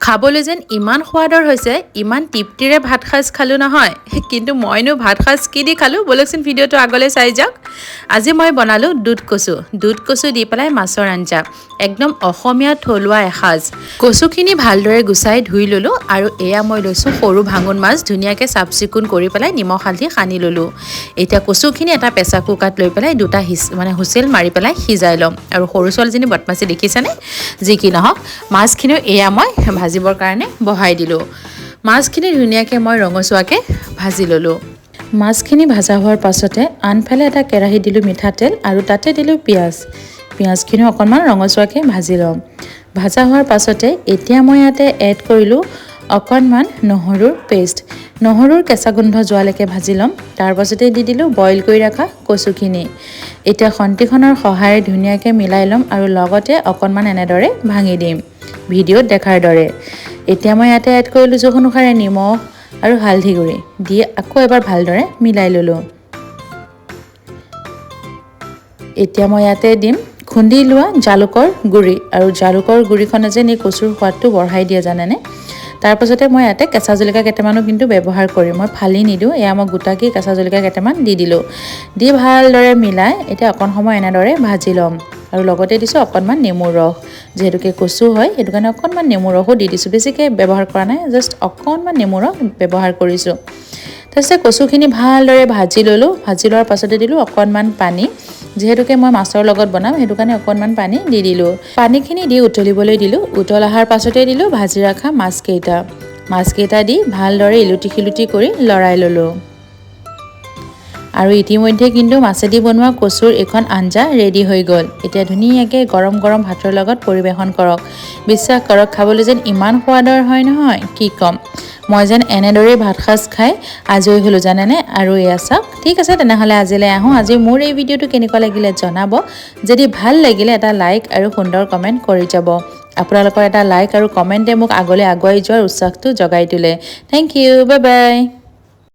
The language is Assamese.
খাবলৈ যেন ইমান সোৱাদৰ হৈছে, ইমান তৃপ্তিৰে ভাত সাজ খালোঁ নহয়। কিন্তু মইনো ভাত সাজ কি দি খালোঁ বলকচোন ভিডিঅ'টো আগলৈ চাই যাওক। আজি মই বনালোঁ দুধ কচু দি পেলাই মাছৰ আঞ্জা, একদম অসমীয়া থলুৱা এসাঁজ। কচুখিনি ভালদৰে গুচাই ধুই ল'লোঁ আৰু এয়া মই লৈছোঁ সৰু ভাঙোন মাছ, ধুনীয়াকৈ চাফ চিকুণ কৰি পেলাই নিমখ হালধি সানি ল'লোঁ। এতিয়া কচুখিনি এটা প্ৰেছাৰ কুকাৰত লৈ পেলাই দুটা হুইচেল মাৰি পেলাই সিজাই ল'ম। আৰু সৰু ছোৱালীজনী বদমাচি দেখিছেনে? যি কি নহওক, মাছখিনিও এয়া মই ভাজিবৰ কাৰণে বহাই দিলোঁ। মাছখিনি ধুনীয়াকৈ মই ৰঙচুৱাকৈ ভাজি ল'লোঁ। মাছখিনি ভাজা হোৱাৰ পাছতে আনফালে এটা কেৰাহী দিলোঁ মিঠাতেল আৰু তাতে দিলোঁ পিঁয়াজখিনিও অকণমান ৰঙচুৱাকৈ ভাজি ল'ম। ভাজা হোৱাৰ পাছতে এতিয়া মই ইয়াতে এড কৰিলোঁ অকণমান নহৰুৰ পেষ্ট। নহৰুৰ কেঁচা গোন্ধ যোৱালৈকে ভাজি ল'ম। তাৰ পাছতে দি দিলোঁ বইল কৰি ৰখা কচুখিনি। এতিয়া খন্তিখনৰ সহায়েৰে ধুনীয়াকৈ মিলাই ল'ম আৰু লগতে অকণমান এনেদৰে ভাঙি দিম, ভিডিঅ'ত দেখাৰ দৰে। এতিয়া মই ইয়াতে এড কৰিলোঁ জোখ অনুসাৰে নিমখ আৰু হালধি গুড়ি দি আকৌ এবাৰ ভালদৰে মিলাই ল'লোঁ। এতিয়া মই ইয়াতে দিম খুন্দি লোৱা জালুকৰ গুড়ি, আৰু জালুকৰ গুড়িখনে যেন এই কচুৰ সোৱাদটো বঢ়াই দিয়ে জানেনে। তাৰপাছতে মই ইয়াতে কেঁচা জলকীয়া কেইটামানো কিন্তু ব্যৱহাৰ কৰিম, মই ফালি নিদিওঁ। এয়া মই গোটাকৈ কেঁচা জলকীয়া কেইটামান দি দিলোঁ। দি ভালদৰে মিলাই এতিয়া অকণ সময় এনেদৰে ভাজি ল'ম। আৰু লগতে দিছোঁ অকণমান নেমুৰ ৰস, যিহেতুকে কচু হয় সেইটো কাৰণে অকণমান নেমুৰ ৰসো দি দিছোঁ। বেছিকৈ ব্যৱহাৰ কৰা নাই, জাষ্ট অকণমান নেমুৰ ৰস ব্যৱহাৰ কৰিছোঁ। তাৰপিছত কচুখিনি ভালদৰে ভাজি ল'লোঁ। ভাজি লোৱাৰ পাছতে দিলোঁ অকণমান পানী, যিহেতুকে মই মাছৰ লগত বনাম সেইটো কাৰণে অকণমান পানী দি দিলোঁ। পানীখিনি দি উতলিবলৈ দিলোঁ। উতল অহাৰ পাছতে দিলোঁ ভাজি ৰখা মাছকেইটা দি ভালদৰে ইলুটি শিলুটি কৰি লৰাই ল'লোঁ। আৰু ইতিমধ্যে কিন্তু মাছেদি বনোৱা কচুৰ এইখন আঞ্জা ৰেডি হৈ গ'ল। এতিয়া ধুনীয়াকৈ গৰম গৰম ভাতৰ লগত পৰিৱেশন কৰক। বিশ্বাস কৰক, খাবলৈ যেন ইমান সোৱাদৰ হয় নহয় কি ক'ম। মই যেন এনেদৰেই ভাত সাজ খাই আজৰি হ'লোঁ জানেনে। আৰু এয়া চাওক, ঠিক আছে তেনেহ'লে আজিলৈ আহোঁ। আজি মোৰ এই ভিডিঅ'টো কেনেকুৱা লাগিলে জনাব। যদি ভাল লাগিলে এটা লাইক আৰু সুন্দৰ কমেণ্ট কৰি যাব। আপোনালোকৰ এটা লাইক আৰু কমেণ্টে মোক আগলৈ আগুৱাই যোৱাৰ উৎসাহটো জগাই তোলে। Thank you, bye by.